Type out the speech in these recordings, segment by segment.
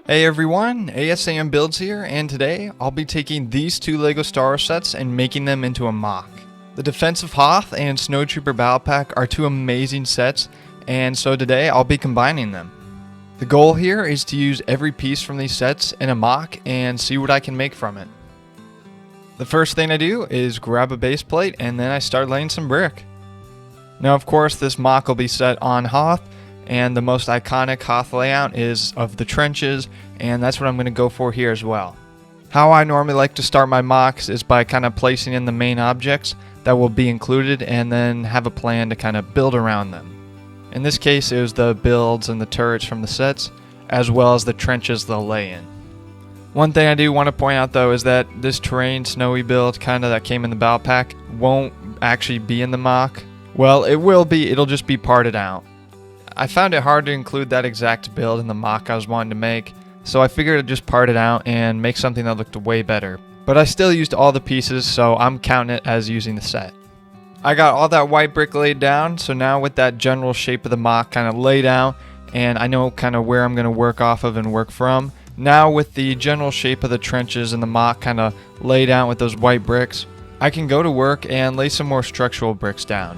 Hey everyone, Asam Builds here, and today I'll be taking these two LEGO Star Wars sets and making them into a mock. The Defense of Hoth and Snowtrooper Battle Pack are two amazing sets, and so today I'll be combining them. The goal here is to use every piece from these sets in a mock and see what I can make from it. The first thing I do is grab a base plate and then I start laying some brick. Now of course this mock will be set on Hoth, and the most iconic Hoth layout is of the trenches, and that's what I'm going to go for here as well. How I normally like to start my mocks is by kind of placing in the main objects that will be included and then have a plan to kind of build around them. In this case it was the builds and the turrets from the sets, as well as the trenches they'll lay in. One thing I do want to point out though is that this terrain snowy build kind of that came in the battle pack won't actually be in the mock. Well, it will be, it'll just be parted out. I found it hard to include that exact build in the mock I was wanting to make, so I figured I'd just part it out and make something that looked way better. But I still used all the pieces, so I'm counting it as using the set. I got all that white brick laid down, so now with that general shape of the mock kind of laid out, and I know kind of where I'm going to work off of and work from, now with the general shape of the trenches and the mock kind of laid out with those white bricks, I can go to work and lay some more structural bricks down.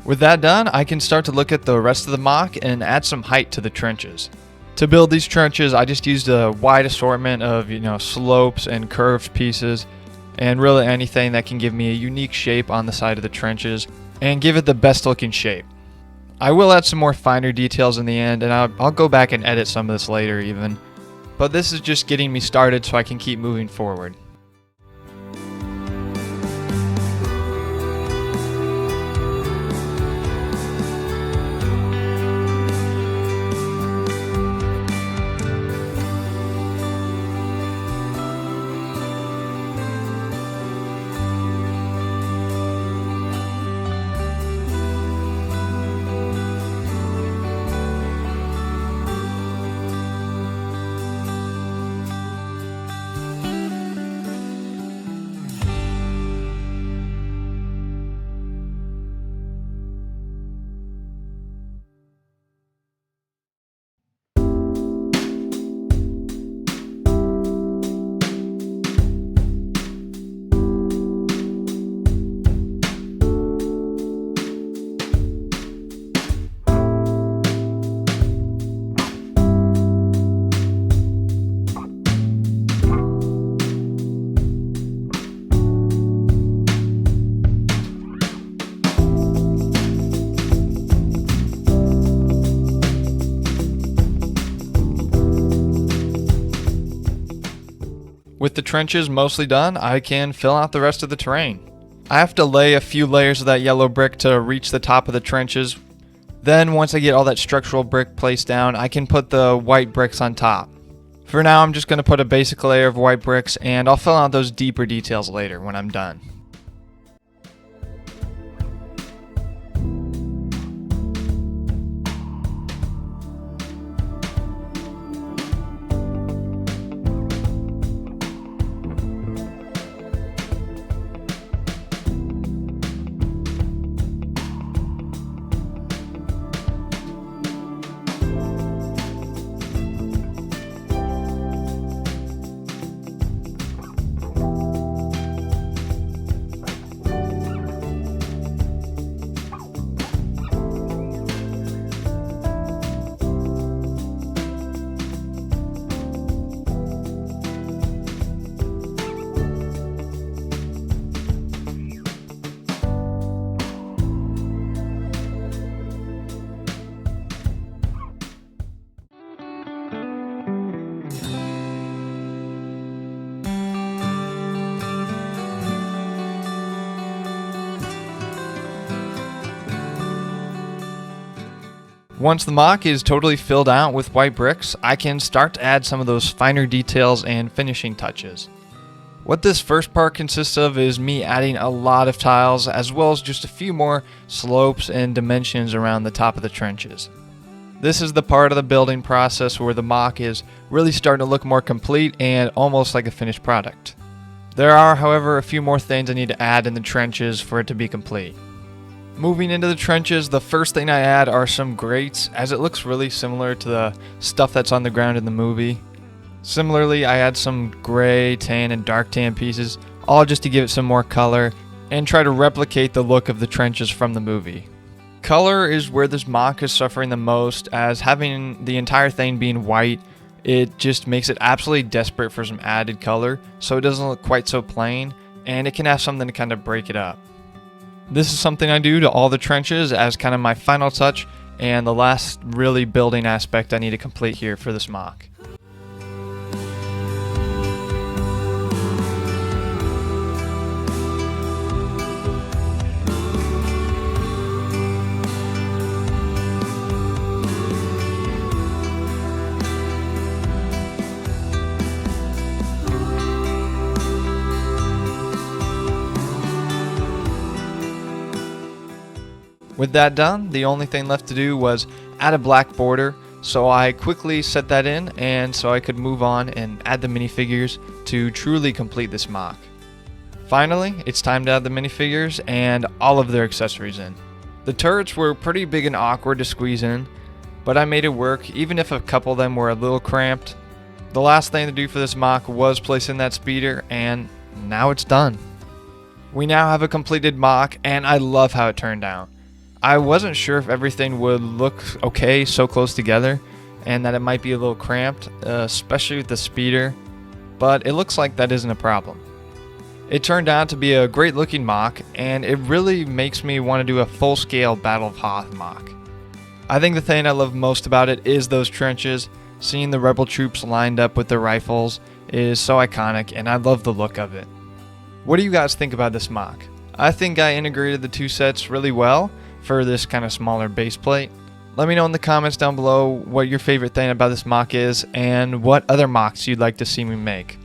With that done, I can start to look at the rest of the mock and add some height to the trenches. To build these trenches, I just used a wide assortment of, slopes and curved pieces, and really anything that can give me a unique shape on the side of the trenches and give it the best looking shape. I will add some more finer details in the end, and I'll go back and edit some of this later even, but this is just getting me started so I can keep moving forward. With the trenches mostly done, I can fill out the rest of the terrain. I have to lay a few layers of that yellow brick to reach the top of the trenches. Then once I get all that structural brick placed down, I can put the white bricks on top. For now, I'm just going to put a basic layer of white bricks, and I'll fill out those deeper details later when I'm done. Once the mock is totally filled out with white bricks, I can start to add some of those finer details and finishing touches. What this first part consists of is me adding a lot of tiles as well as just a few more slopes and dimensions around the top of the trenches. This is the part of the building process where the mock is really starting to look more complete and almost like a finished product. There are, however, a few more things I need to add in the trenches for it to be complete. Moving into the trenches, the first thing I add are some grates, as it looks really similar to the stuff that's on the ground in the movie. Similarly, I add some gray, tan, and dark tan pieces, all just to give it some more color and try to replicate the look of the trenches from the movie. Color is where this mock is suffering the most, as having the entire thing being white, it just makes it absolutely desperate for some added color, so it doesn't look quite so plain, and it can have something to kind of break it up. This is something I do to all the trenches as kind of my final touch and the last really building aspect I need to complete here for this mock. With that done, the only thing left to do was add a black border, so I quickly set that in and so I could move on and add the minifigures to truly complete this mock. Finally, it's time to add the minifigures and all of their accessories in. The turrets were pretty big and awkward to squeeze in, but I made it work even if a couple of them were a little cramped. The last thing to do for this mock was place in that speeder, and now it's done. We now have a completed mock and I love how it turned out. I wasn't sure if everything would look okay so close together and that it might be a little cramped, especially with the speeder, but it looks like that isn't a problem. It turned out to be a great looking mock, and it really makes me want to do a full-scale Battle of Hoth mock. I think the thing I love most about it is those trenches. Seeing the rebel troops lined up with their rifles is so iconic, and I love the look of it. What do you guys think about this mock? I think I integrated the two sets really well for this kind of smaller base plate. Let me know in the comments down below what your favorite thing about this mock is and what other mocks you'd like to see me make.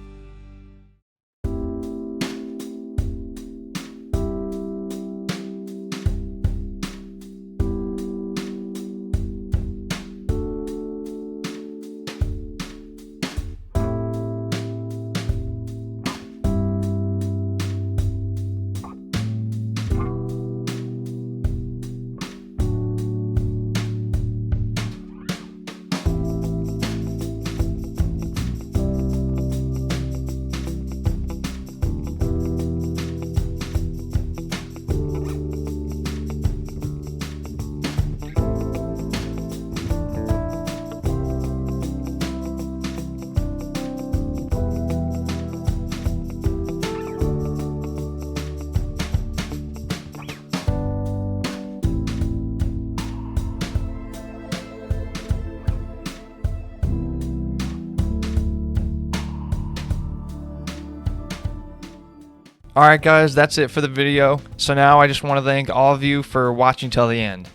Alright guys, that's it for the video. So now I just want to thank all of you for watching till the end.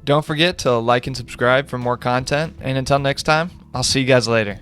Don't forget to like and subscribe for more content, and until next time, I'll see you guys later.